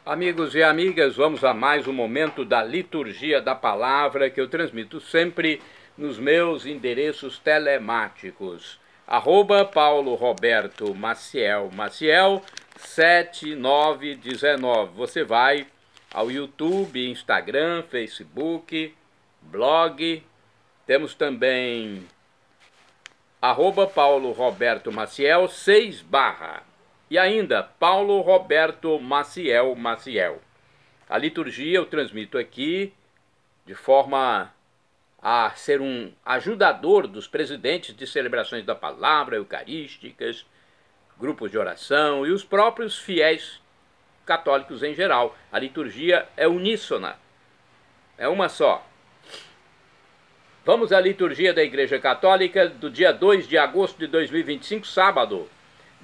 Amigos e amigas, vamos a mais um momento da liturgia da palavra que eu transmito sempre nos meus endereços telemáticos. @Paulo Roberto Maciel 7919. Você vai ao YouTube, Instagram, Facebook, blog. Temos também @Paulo Roberto Maciel 6/. E ainda, Paulo Roberto Maciel. A liturgia eu transmito aqui de forma a ser um ajudador dos presidentes de celebrações da palavra, eucarísticas, grupos de oração e os próprios fiéis católicos em geral. A liturgia é uníssona, é uma só. Vamos à liturgia da Igreja Católica do dia 2 de agosto de 2025, sábado.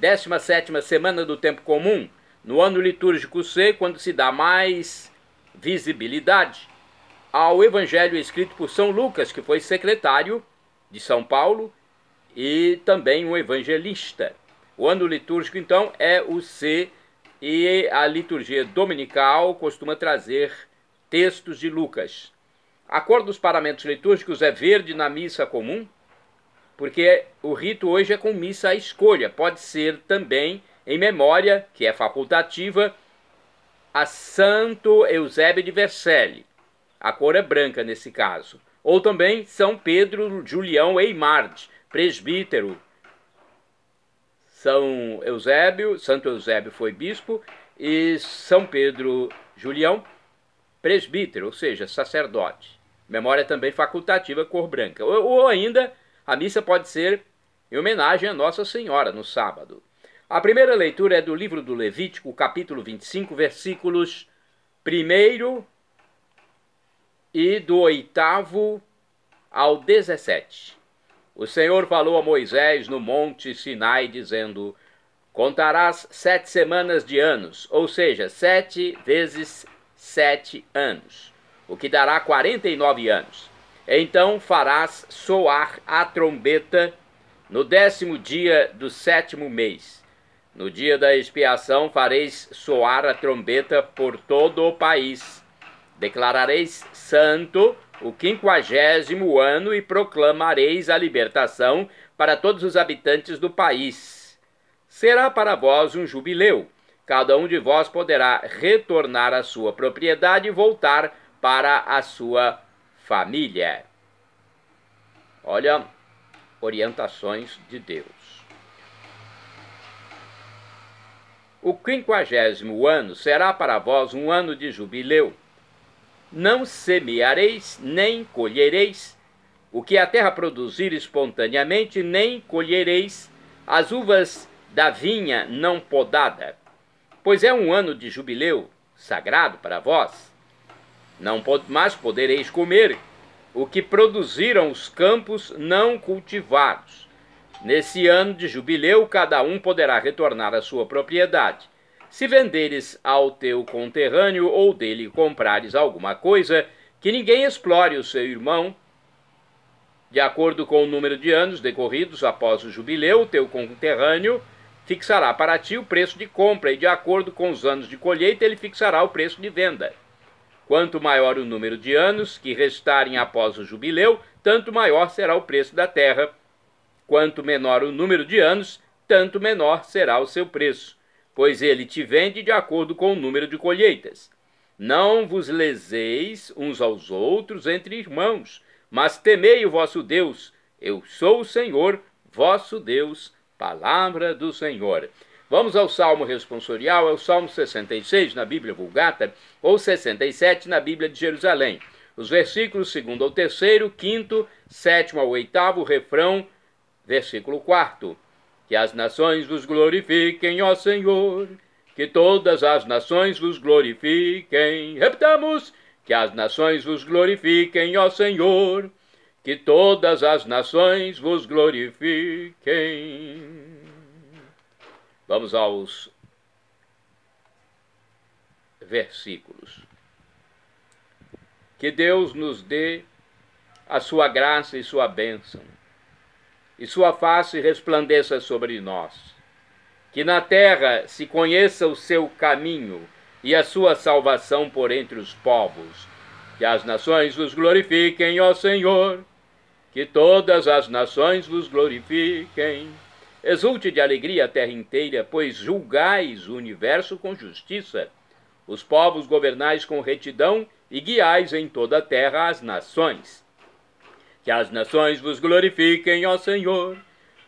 17ª semana do tempo comum, no ano litúrgico C, quando se dá mais visibilidade ao evangelho escrito por São Lucas, que foi secretário de São Paulo e também um evangelista. O ano litúrgico, então, é o C, e a liturgia dominical costuma trazer textos de Lucas. A cor dos paramentos litúrgicos é verde na missa comum, porque o rito hoje é com missa à escolha. Pode ser também em memória, que é facultativa, a Santo Eusébio de Vercelli. A cor é branca nesse caso. Ou também São Pedro Julião Eimard, presbítero. Santo Eusébio foi bispo, e São Pedro Julião, presbítero, ou seja, sacerdote. Memória também facultativa, cor branca. Ou ainda, a missa pode ser em homenagem a Nossa Senhora, no sábado. A primeira leitura é do livro do Levítico, capítulo 25, versículos 1 e do 8º ao 17. O Senhor falou a Moisés no monte Sinai, dizendo: contarás 7 semanas de anos, ou seja, 7 vezes 7 anos, o que dará 49 anos. Então farás soar a trombeta no 10º dia do 7º mês. No dia da expiação fareis soar a trombeta por todo o país. Declarareis santo o 50º ano e proclamareis a libertação para todos os habitantes do país. Será para vós um jubileu. Cada um de vós poderá retornar à sua propriedade e voltar para a sua família. Olha, orientações de Deus. O 50º ano será para vós um ano de jubileu. Não semeareis, nem colhereis o que a terra produzir espontaneamente, nem colhereis as uvas da vinha não podada, pois é um ano de jubileu sagrado para vós. Não mais podereis comer o que produziram os campos não cultivados. Nesse ano de jubileu, cada um poderá retornar à sua propriedade. Se venderes ao teu conterrâneo ou dele comprares alguma coisa, que ninguém explore o seu irmão. De acordo com o número de anos decorridos após o jubileu, o teu conterrâneo fixará para ti o preço de compra, e de acordo com os anos de colheita, ele fixará o preço de venda. Quanto maior o número de anos que restarem após o jubileu, tanto maior será o preço da terra. Quanto menor o número de anos, tanto menor será o seu preço, pois ele te vende de acordo com o número de colheitas. Não vos leseis uns aos outros entre irmãos, mas temei o vosso Deus. Eu sou o Senhor, vosso Deus. Palavra do Senhor. Vamos ao Salmo responsorial, é o Salmo 66 na Bíblia Vulgata, ou 67 na Bíblia de Jerusalém. Os versículos 2º ao 3º, 5º, 7º ao 8º, refrão, versículo 4º. Que as nações vos glorifiquem, ó Senhor, que todas as nações vos glorifiquem. Repitamos: que as nações vos glorifiquem, ó Senhor, que todas as nações vos glorifiquem. Vamos aos versículos. Que Deus nos dê a sua graça e sua bênção, e sua face resplandeça sobre nós. Que na terra se conheça o seu caminho, e a sua salvação por entre os povos. Que as nações vos glorifiquem, ó Senhor, que todas as nações vos glorifiquem. Exulte de alegria a terra inteira, pois julgais o universo com justiça. Os povos governais com retidão e guiais em toda a terra as nações. Que as nações vos glorifiquem, ó Senhor,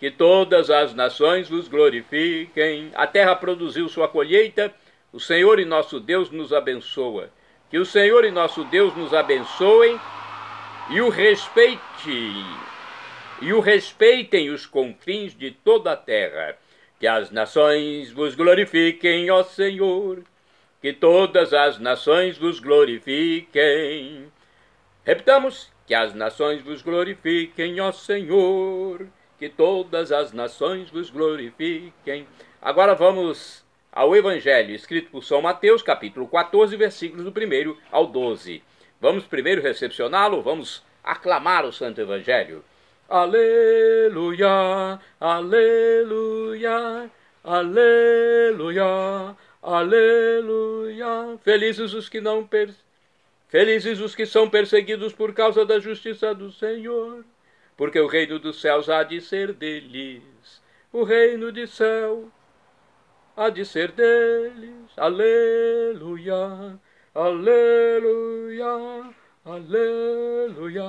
que todas as nações vos glorifiquem. A terra produziu sua colheita, o Senhor e nosso Deus nos abençoa. Que o Senhor e nosso Deus nos abençoem e o respeitem os confins de toda a terra. Que as nações vos glorifiquem, ó Senhor, que todas as nações vos glorifiquem. Repitamos: que as nações vos glorifiquem, ó Senhor, que todas as nações vos glorifiquem. Agora vamos ao Evangelho escrito por São Mateus, capítulo 14, versículos do 1 ao 12. Vamos primeiro recepcioná-lo, vamos aclamar o Santo Evangelho. Aleluia, aleluia, aleluia, aleluia. Felizes os que são perseguidos por causa da justiça do Senhor, porque o reino dos céus há de ser deles. O reino de céu há de ser deles. Aleluia, aleluia, aleluia,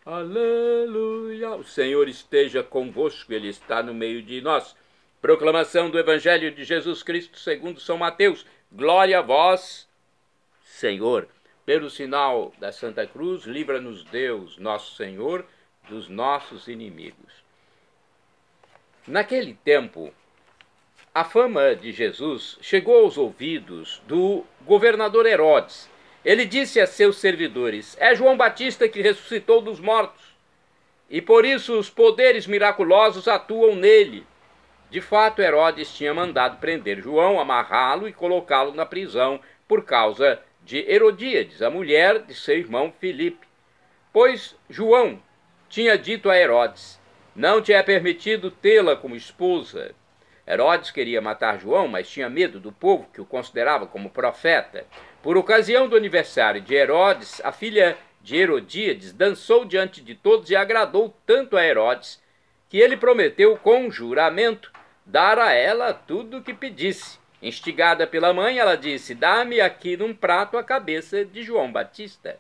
aleluia. O Senhor esteja convosco, Ele está no meio de nós. Proclamação do Evangelho de Jesus Cristo segundo São Mateus. Glória a vós, Senhor. Pelo sinal da Santa Cruz, livra-nos Deus, nosso Senhor, dos nossos inimigos. Naquele tempo, a fama de Jesus chegou aos ouvidos do governador Herodes. Ele disse a seus servidores: é João Batista que ressuscitou dos mortos, e por isso os poderes miraculosos atuam nele. De fato, Herodes tinha mandado prender João, amarrá-lo e colocá-lo na prisão por causa de Herodíades, a mulher de seu irmão Filipe. Pois João tinha dito a Herodes: não te é permitido tê-la como esposa. Herodes queria matar João, mas tinha medo do povo, que o considerava como profeta. Por ocasião do aniversário de Herodes, a filha de Herodíades dançou diante de todos e agradou tanto a Herodes, que ele prometeu com juramento dar a ela tudo o que pedisse. Instigada pela mãe, ela disse: dá-me aqui num prato a cabeça de João Batista.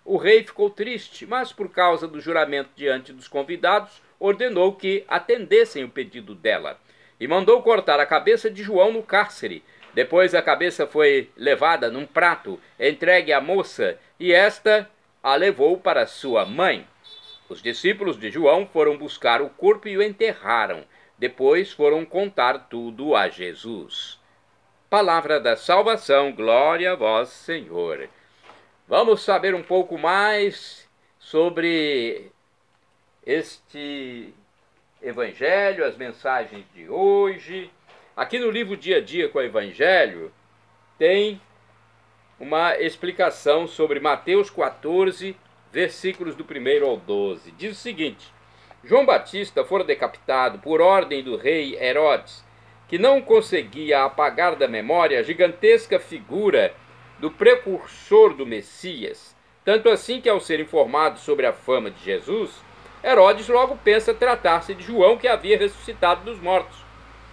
O rei ficou triste, mas por causa do juramento diante dos convidados, ordenou que atendessem o pedido dela e mandou cortar a cabeça de João no cárcere. Depois a cabeça foi levada num prato, entregue à moça, e esta a levou para sua mãe. Os discípulos de João foram buscar o corpo e o enterraram. Depois foram contar tudo a Jesus. Palavra da salvação, glória a vós, Senhor. Vamos saber um pouco mais sobre este Evangelho, as mensagens de hoje. Aqui no livro Dia a Dia com o Evangelho tem uma explicação sobre Mateus 14, versículos do 1 ao 12. Diz o seguinte: João Batista fora decapitado por ordem do rei Herodes, que não conseguia apagar da memória a gigantesca figura do precursor do Messias, tanto assim que, ao ser informado sobre a fama de Jesus, Herodes logo pensa tratar-se de João, que havia ressuscitado dos mortos.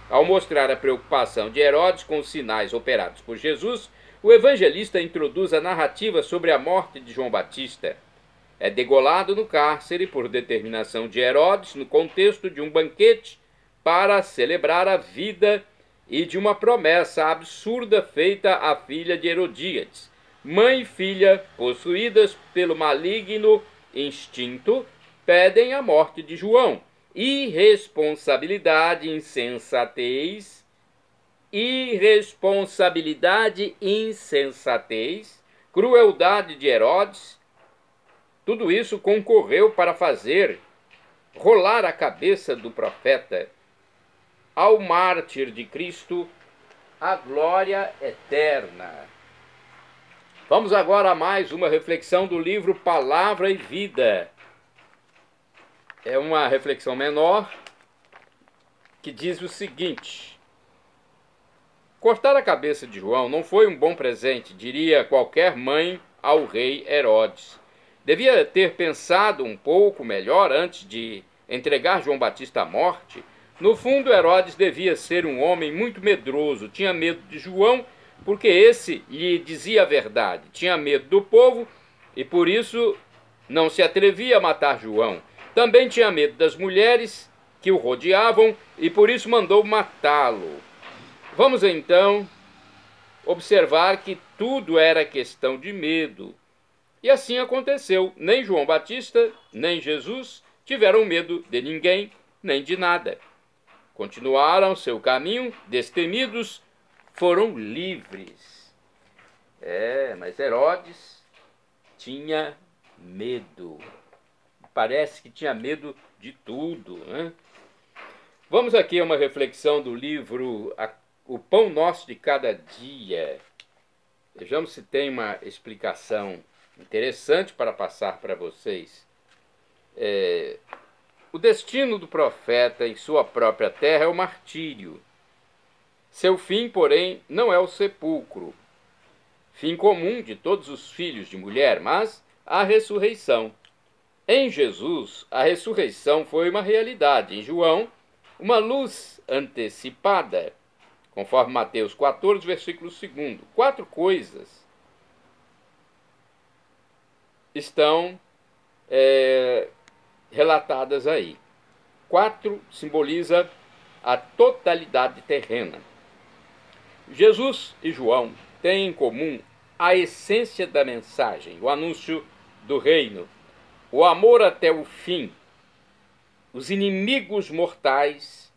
Ao mostrar a preocupação de Herodes com os sinais operados por Jesus, o evangelista introduz a narrativa sobre a morte de João Batista. É degolado no cárcere por determinação de Herodes, no contexto de um banquete para celebrar a vida e de uma promessa absurda feita à filha de Herodíades. Mãe e filha, possuídas pelo maligno instinto, pedem a morte de João. Irresponsabilidade, insensatez, crueldade de Herodes, tudo isso concorreu para fazer rolar a cabeça do profeta. Ao mártir de Cristo, a glória eterna. Vamos agora a mais uma reflexão do livro Palavra e Vida. É uma reflexão menor que diz o seguinte: Cortar a cabeça de João não foi um bom presente, diria qualquer mãe ao rei Herodes. Devia ter pensado um pouco melhor antes de entregar João Batista à morte. No fundo, Herodes devia ser um homem muito medroso, tinha medo de João, porque esse lhe dizia a verdade, tinha medo do povo e por isso não se atrevia a matar João. Também tinha medo das mulheres que o rodeavam e por isso mandou matá-lo. Vamos então observar que tudo era questão de medo. E assim aconteceu. Nem João Batista, nem Jesus tiveram medo de ninguém, nem de nada. Continuaram seu caminho, destemidos, foram livres. Mas Herodes tinha medo. Parece que tinha medo de tudo, né? Vamos aqui a uma reflexão do livro O Pão Nosso de Cada Dia. Vejamos se tem uma explicação interessante para passar para vocês. O destino do profeta em sua própria terra é o martírio. Seu fim, porém, não é o sepulcro, fim comum de todos os filhos de mulher, mas a ressurreição. Em Jesus, a ressurreição foi uma realidade. Em João, uma luz antecipada, conforme Mateus 14, versículo 2. 4 coisas estão relatadas aí. 4 simboliza a totalidade terrena. Jesus e João têm em comum a essência da mensagem, o anúncio do reino, o amor até o fim, os inimigos mortais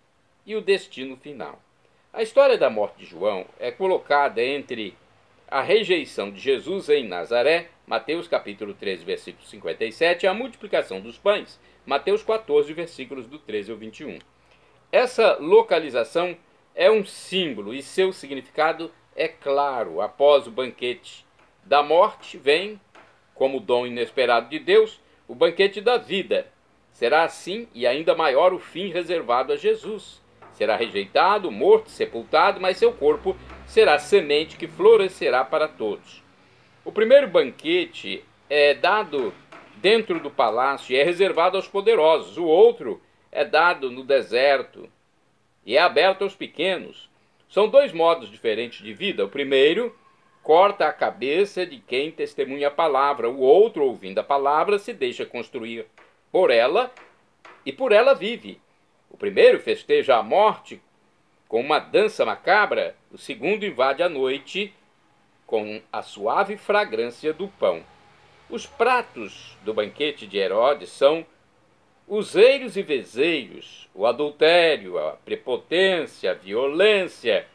e o destino final. A história da morte de João é colocada entre a rejeição de Jesus em Nazaré, Mateus capítulo 13, versículo 57, e a multiplicação dos pães, Mateus 14, versículos do 13 ao 21. Essa localização é um símbolo e seu significado é claro. Após o banquete da morte vem, como dom inesperado de Deus, o banquete da vida. Será assim e ainda maior o fim reservado a Jesus. Será rejeitado, morto, sepultado, mas seu corpo será semente que florescerá para todos. O primeiro banquete é dado dentro do palácio e é reservado aos poderosos. O outro é dado no deserto e é aberto aos pequenos. São 2 modos diferentes de vida. O primeiro corta a cabeça de quem testemunha a palavra. O outro, ouvindo a palavra, se deixa construir por ela e por ela vive. O primeiro festeja a morte com uma dança macabra. O segundo invade a noite com a suave fragrância do pão. Os pratos do banquete de Herodes são useiros e vezeiros, o adultério, a prepotência, a violência.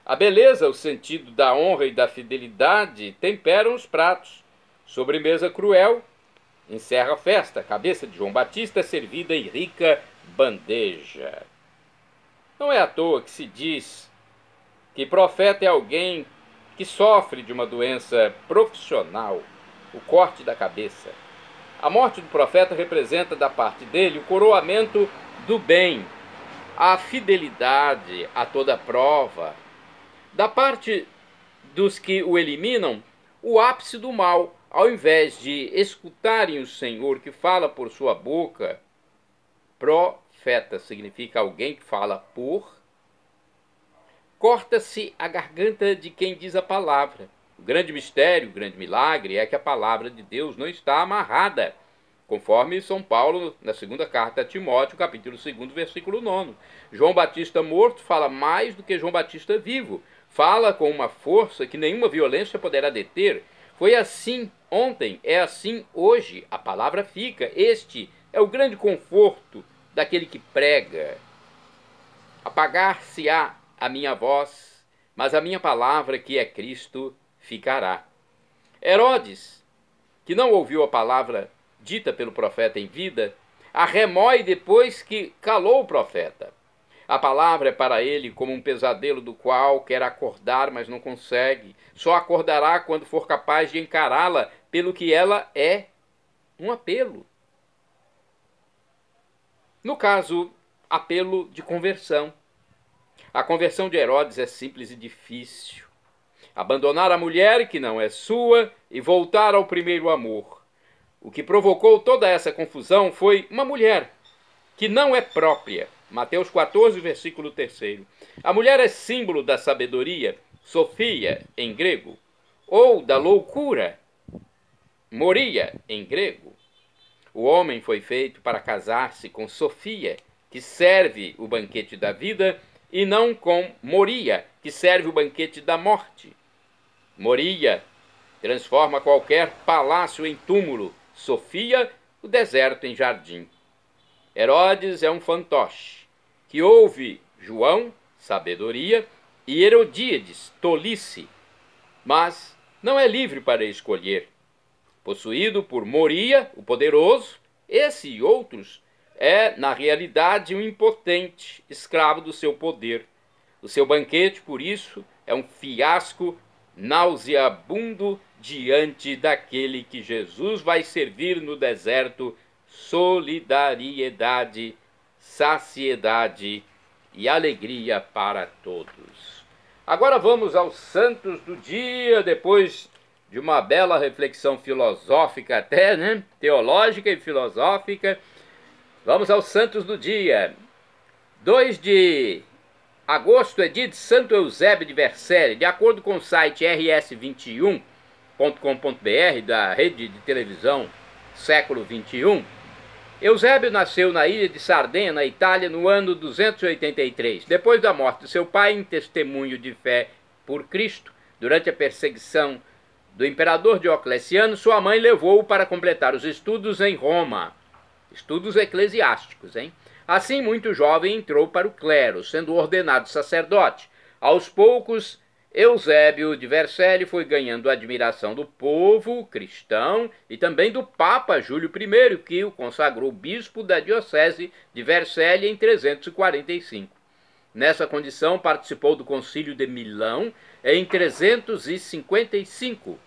A beleza, o sentido da honra e da fidelidade temperam os pratos. Sobremesa cruel encerra a festa. A cabeça de João Batista é servida em rica bandeja. Não é à toa que se diz que profeta é alguém que sofre de uma doença profissional, o corte da cabeça. A morte do profeta representa da parte dele o coroamento do bem, a fidelidade a toda prova. Da parte dos que o eliminam, o ápice do mal. Ao invés de escutarem o Senhor que fala por sua boca, profeta significa alguém que fala por, corta-se a garganta de quem diz a palavra. O grande mistério, o grande milagre é que a palavra de Deus não está amarrada, conforme São Paulo na segunda carta a Timóteo, capítulo 2, versículo 9. João Batista morto fala mais do que João Batista vivo. Fala com uma força que nenhuma violência poderá deter. Foi assim ontem, é assim hoje. A palavra fica. Este é o grande conforto daquele que prega. Apagar-se-á a minha voz, mas a minha palavra, que é Cristo, ficará. Herodes, que não ouviu a palavra dita pelo profeta em vida, a remói depois que calou o profeta. A palavra é para ele como um pesadelo do qual quer acordar, mas não consegue. Só acordará quando for capaz de encará-la pelo que ela é, um apelo. No caso, apelo de conversão. A conversão de Herodes é simples e difícil. Abandonar a mulher que não é sua e voltar ao primeiro amor. O que provocou toda essa confusão foi uma mulher que não é própria. Mateus 14, versículo 3. A mulher é símbolo da sabedoria, Sofia em grego, ou da loucura, Moria em grego. O homem foi feito para casar-se com Sofia, que serve o banquete da vida, e não com Moria, que serve o banquete da morte. Moria transforma qualquer palácio em túmulo, Sofia, o deserto em jardim. Herodes é um fantoche, que ouve João, sabedoria, e Herodíades, tolice, mas não é livre para escolher. Possuído por Moria, o poderoso, esse e outros é, na realidade, um impotente, escravo do seu poder. O seu banquete, por isso, é um fiasco nauseabundo diante daquele que Jesus vai servir no deserto: solidariedade, saciedade e alegria para todos. Agora vamos aos santos do dia, depois de uma bela reflexão filosófica até, né? Teológica e filosófica. Vamos aos santos do dia. 2 de agosto é dia de Santo Eusébio de Vercelli. De acordo com o site rs21.com.br da rede de televisão século XXI, Eusébio nasceu na ilha de Sardenha, na Itália, no ano 283. Depois da morte de seu pai, em testemunho de fé por Cristo, durante a perseguição do imperador Diocleciano, sua mãe levou-o para completar os estudos em Roma. Estudos eclesiásticos, hein? Assim, muito jovem, entrou para o clero, sendo ordenado sacerdote. Aos poucos, Eusébio de Vercelli foi ganhando a admiração do povo cristão e também do Papa Júlio I, que o consagrou bispo da diocese de Vercelli em 345. Nessa condição, participou do Concílio de Milão em 355,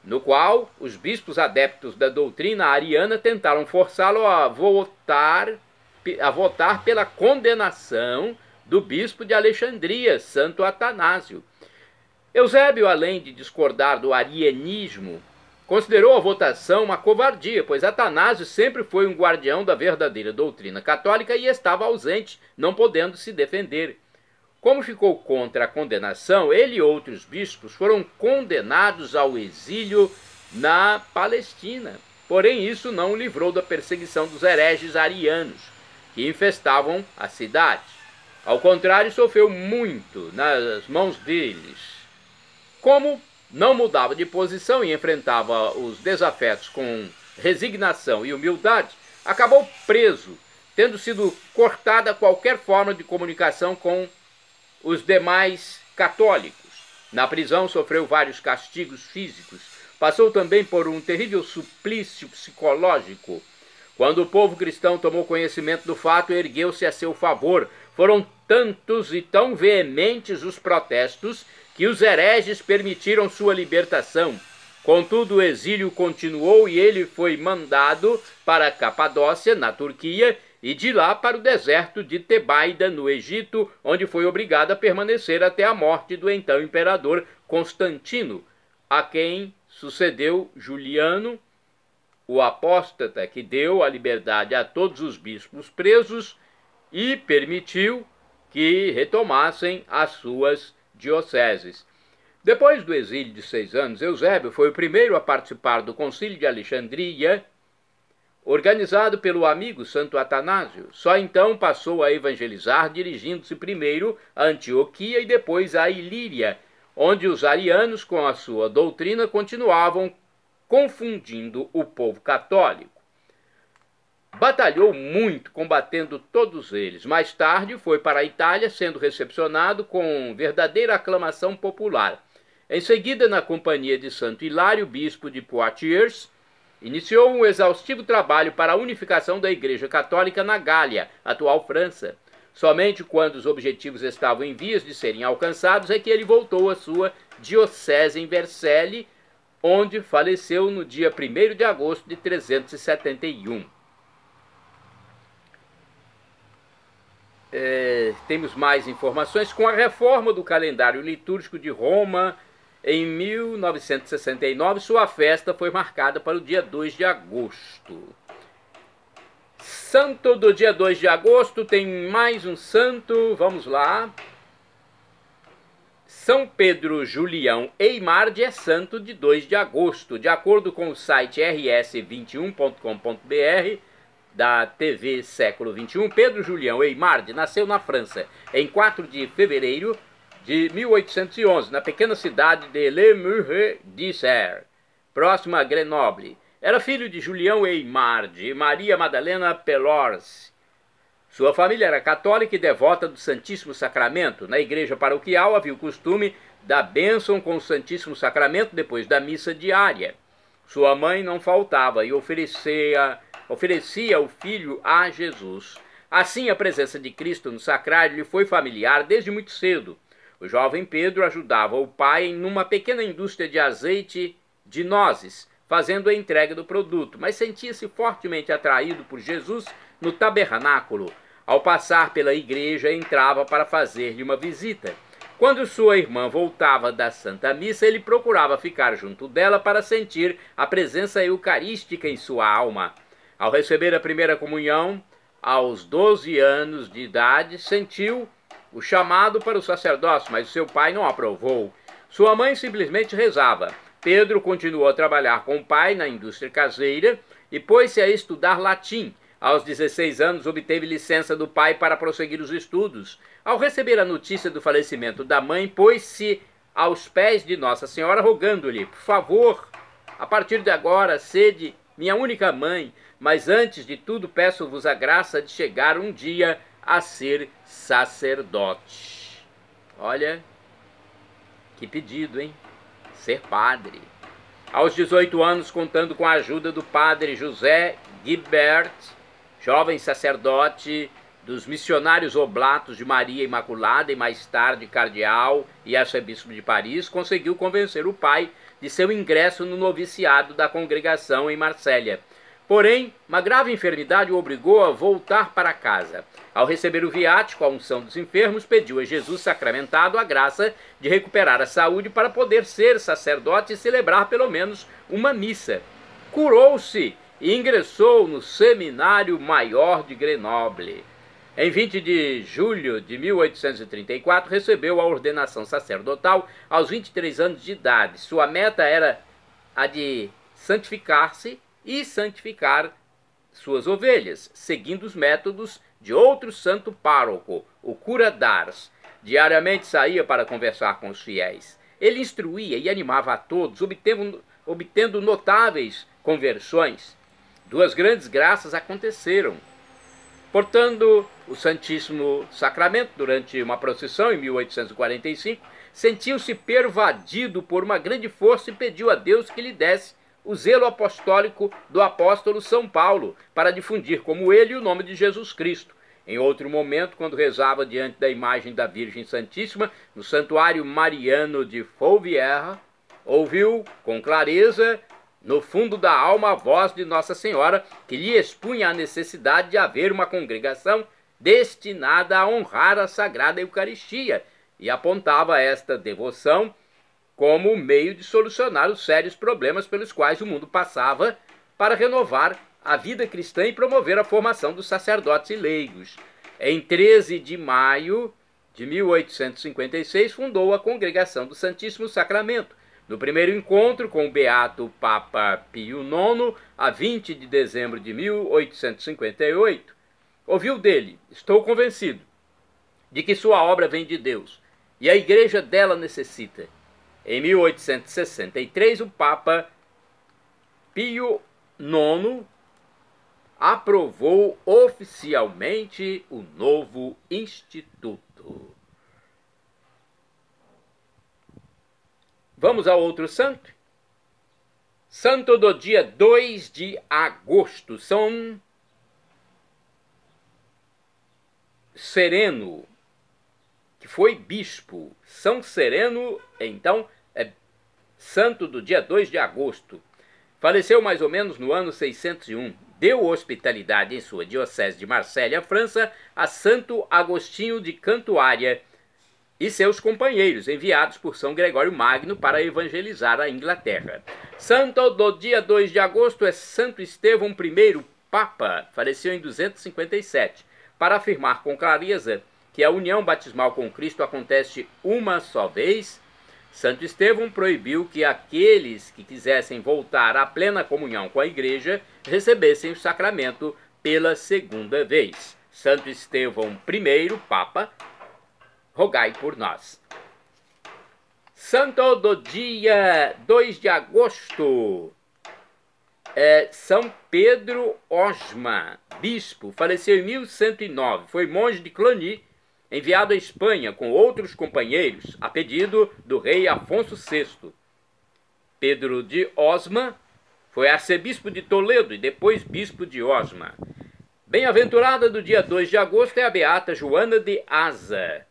no qual os bispos adeptos da doutrina ariana tentaram forçá-lo a votar pela condenação do bispo de Alexandria, Santo Atanásio. Eusébio, além de discordar do arianismo, considerou a votação uma covardia, pois Atanásio sempre foi um guardião da verdadeira doutrina católica e estava ausente, não podendo se defender. Como ficou contra a condenação, ele e outros bispos foram condenados ao exílio na Palestina. Porém, isso não o livrou da perseguição dos hereges arianos, que infestavam a cidade. Ao contrário, sofreu muito nas mãos deles. Como não mudava de posição e enfrentava os desafetos com resignação e humildade, acabou preso, tendo sido cortada qualquer forma de comunicação com os demais católicos. Na prisão sofreu vários castigos físicos. Passou também por um terrível suplício psicológico. Quando o povo cristão tomou conhecimento do fato, ergueu-se a seu favor. Foram tantos e tão veementes os protestos que os hereges permitiram sua libertação. Contudo, o exílio continuou e ele foi mandado para a Capadócia, na Turquia, e de lá para o deserto de Tebaida, no Egito, onde foi obrigado a permanecer até a morte do então imperador Constantino, a quem sucedeu Juliano, o apóstata, que deu a liberdade a todos os bispos presos e permitiu que retomassem as suas dioceses. Depois do exílio de 6 anos, Eusébio foi o primeiro a participar do Concílio de Alexandria, organizado pelo amigo Santo Atanásio. Só então passou a evangelizar, dirigindo-se primeiro a Antioquia e depois a Ilíria, onde os arianos, com a sua doutrina, continuavam confundindo o povo católico. Batalhou muito, combatendo todos eles. Mais tarde foi para a Itália, sendo recepcionado com verdadeira aclamação popular. Em seguida, na companhia de Santo Hilário, bispo de Poitiers, iniciou um exaustivo trabalho para a unificação da Igreja Católica na Gália, atual França. Somente quando os objetivos estavam em vias de serem alcançados é que ele voltou à sua diocese em Vercelli, onde faleceu no dia 1º de agosto de 371. temos mais informações. Com a reforma do calendário litúrgico de Roma, em 1969, sua festa foi marcada para o dia 2 de agosto. Santo do dia 2 de agosto, tem mais um santo, vamos lá. São Pedro Julião Eimarde é santo de 2 de agosto. De acordo com o site rs21.com.br, da TV Século XXI, Pedro Julião Eimarde nasceu na França em 4 de fevereiro de 1811, na pequena cidade de Le Murray-d'Isère, próxima a Grenoble. Era filho de Julião Eimarde e Maria Madalena Pelorce. Sua família era católica e devota do Santíssimo Sacramento. Na igreja paroquial havia o costume da bênção com o Santíssimo Sacramento depois da missa diária. Sua mãe não faltava e oferecia o filho a Jesus. Assim, a presença de Cristo no sacrário lhe foi familiar desde muito cedo. O jovem Pedro ajudava o pai em uma pequena indústria de azeite de nozes, fazendo a entrega do produto, mas sentia-se fortemente atraído por Jesus no tabernáculo. Ao passar pela igreja, entrava para fazer-lhe uma visita. Quando sua irmã voltava da Santa Missa, ele procurava ficar junto dela para sentir a presença eucarística em sua alma. Ao receber a primeira comunhão, aos 12 anos de idade, sentiu o chamado para o sacerdócio, mas seu pai não aprovou. Sua mãe simplesmente rezava. Pedro continuou a trabalhar com o pai na indústria caseira e pôs-se a estudar latim. Aos 16 anos, obteve licença do pai para prosseguir os estudos. Ao receber a notícia do falecimento da mãe, pôs-se aos pés de Nossa Senhora, rogando-lhe: por favor, a partir de agora, sede minha única mãe, mas antes de tudo peço-vos a graça de chegar um dia a ser sacerdote. Olha, que pedido, hein? Ser padre. Aos 18 anos, contando com a ajuda do padre José Guibert, jovem sacerdote dos missionários oblatos de Maria Imaculada e mais tarde cardeal e arcebispo de Paris, conseguiu convencer o pai de seu ingresso no noviciado da congregação em Marsella. Porém, uma grave enfermidade o obrigou a voltar para casa. Ao receber o viático, a unção dos enfermos, pediu a Jesus sacramentado a graça de recuperar a saúde para poder ser sacerdote e celebrar pelo menos uma missa. Curou-se e ingressou no Seminário Maior de Grenoble. Em 20 de julho de 1834, recebeu a ordenação sacerdotal aos 23 anos de idade. Sua meta era a de santificar-se e santificar suas ovelhas, seguindo os métodos de outro santo pároco, o cura d'Ars. Diariamente saía para conversar com os fiéis. Ele instruía e animava a todos, obtendo notáveis conversões. Duas grandes graças aconteceram. Portando o Santíssimo Sacramento durante uma procissão em 1845, sentiu-se pervadido por uma grande força e pediu a Deus que lhe desse o zelo apostólico do apóstolo São Paulo para difundir como ele o nome de Jesus Cristo. Em outro momento, quando rezava diante da imagem da Virgem Santíssima, no Santuário Mariano de Fourvière, ouviu com clareza, no fundo da alma, a voz de Nossa Senhora, que lhe expunha a necessidade de haver uma congregação destinada a honrar a Sagrada Eucaristia, e apontava esta devoção como meio de solucionar os sérios problemas pelos quais o mundo passava, para renovar a vida cristã e promover a formação dos sacerdotes e leigos. Em 13 de maio de 1856, fundou a Congregação do Santíssimo Sacramento. No primeiro encontro com o beato Papa Pio IX, a 20 de dezembro de 1858, ouviu dele: estou convencido de que sua obra vem de Deus e a igreja dela necessita. Em 1863, o Papa Pio IX aprovou oficialmente o novo instituto. Vamos ao outro santo? Santo do dia 2 de agosto, São Sereno, que foi bispo. São Sereno, então, é santo do dia 2 de agosto. Faleceu mais ou menos no ano 601. deu hospitalidade em sua diocese de Marselha, França, a Santo Agostinho de Cantuária e seus companheiros, enviados por São Gregório Magno para evangelizar a Inglaterra. Santo do dia 2 de agosto é Santo Estevão I, Papa, faleceu em 257, para afirmar com clareza que a união batismal com Cristo acontece uma só vez. Santo Estevão proibiu que aqueles que quisessem voltar à plena comunhão com a Igreja recebessem o sacramento pela segunda vez. Santo Estevão I, Papa, rogai por nós. Santo do dia 2 de agosto é São Pedro Osma, bispo, faleceu em 1109, foi monge de Cluny, enviado à Espanha com outros companheiros, a pedido do rei Afonso VI. Pedro de Osma foi arcebispo de Toledo e depois bispo de Osma. Bem-aventurada do dia 2 de agosto é a beata Joana de Asa.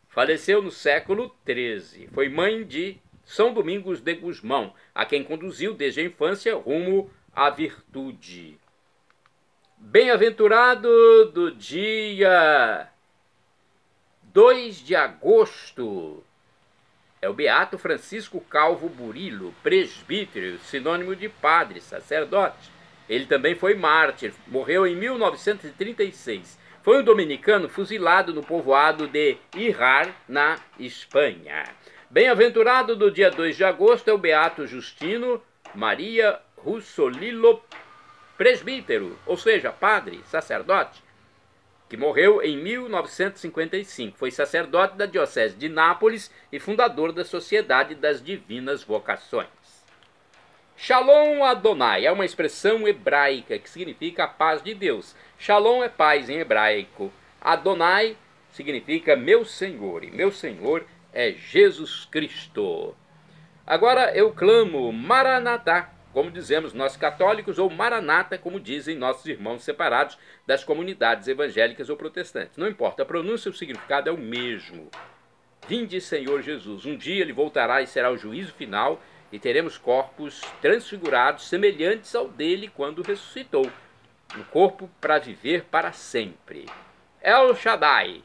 Faleceu no século XIII. Foi mãe de São Domingos de Gusmão, a quem conduziu desde a infância rumo à virtude. Bem-aventurado do dia 2 de agosto é o beato Francisco Calvo Burilo, presbítero, sinônimo de padre, sacerdote. Ele também foi mártir, morreu em 1936. Foi um dominicano fuzilado no povoado de Híjar, na Espanha. Bem-aventurado do dia 2 de agosto é o beato Justino Maria Russolilo, presbítero, ou seja, padre, sacerdote, que morreu em 1955. Foi sacerdote da diocese de Nápoles e fundador da Sociedade das Divinas Vocações. Shalom Adonai é uma expressão hebraica que significa a paz de Deus. Shalom é paz em hebraico. Adonai significa meu Senhor, e meu Senhor é Jesus Cristo. Agora eu clamo Maranatá, como dizemos nós católicos, ou Maranata, como dizem nossos irmãos separados das comunidades evangélicas ou protestantes. Não importa, a pronúncia e o significado é o mesmo. Vinde, Senhor Jesus. Um dia ele voltará e será o juízo final, e teremos corpos transfigurados semelhantes ao dele quando ressuscitou. Um corpo para viver para sempre. El Shaddai,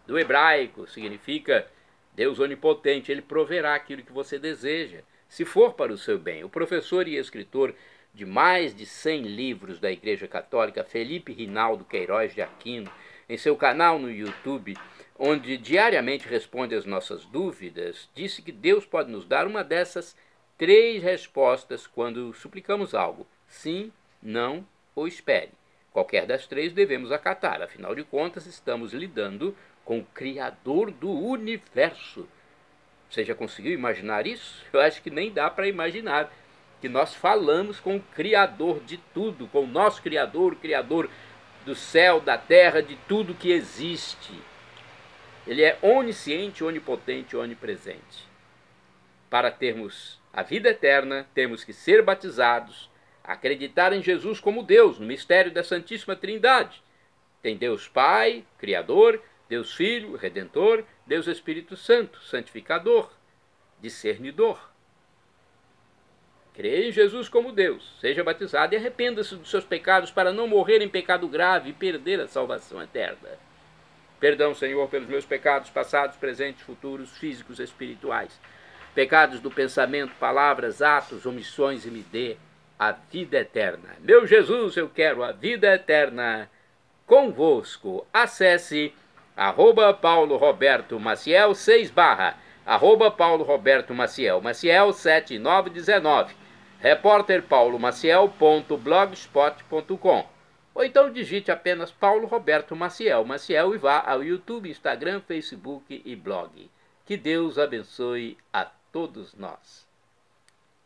do hebraico, significa Deus onipotente. Ele proverá aquilo que você deseja, se for para o seu bem. O professor e escritor de mais de 100 livros da Igreja Católica, Felipe Rinaldo Queiroz de Aquino, em seu canal no YouTube, onde diariamente responde às nossas dúvidas, disse que Deus pode nos dar uma dessas 3 respostas quando suplicamos algo: sim, não ou espere. Qualquer das 3 devemos acatar, afinal de contas estamos lidando com o Criador do Universo. Você já conseguiu imaginar isso? Eu acho que nem dá para imaginar que nós falamos com o Criador de tudo, com o nosso Criador, o Criador do céu, da terra, de tudo que existe. Ele é onisciente, onipotente, onipresente. Para termos a vida eterna, temos que ser batizados, acreditar em Jesus como Deus, no mistério da Santíssima Trindade. Tem Deus Pai, Criador, Deus Filho, Redentor, Deus Espírito Santo, Santificador, Discernidor. Creia em Jesus como Deus, seja batizado e arrependa-se dos seus pecados para não morrer em pecado grave e perder a salvação eterna. Perdão, Senhor, pelos meus pecados passados, presentes, futuros, físicos e espirituais. Pecados do pensamento, palavras, atos, omissões, e me dê a vida eterna. Meu Jesus, eu quero a vida eterna convosco. Acesse @Paulo Roberto Maciel 6 / @Paulo Roberto Maciel, Maciel 7919, repórterpaulomaciel.blogspot.com, ou então digite apenas Paulo Roberto Maciel, Maciel, e vá ao YouTube, Instagram, Facebook e blog. Que Deus abençoe a todos nós.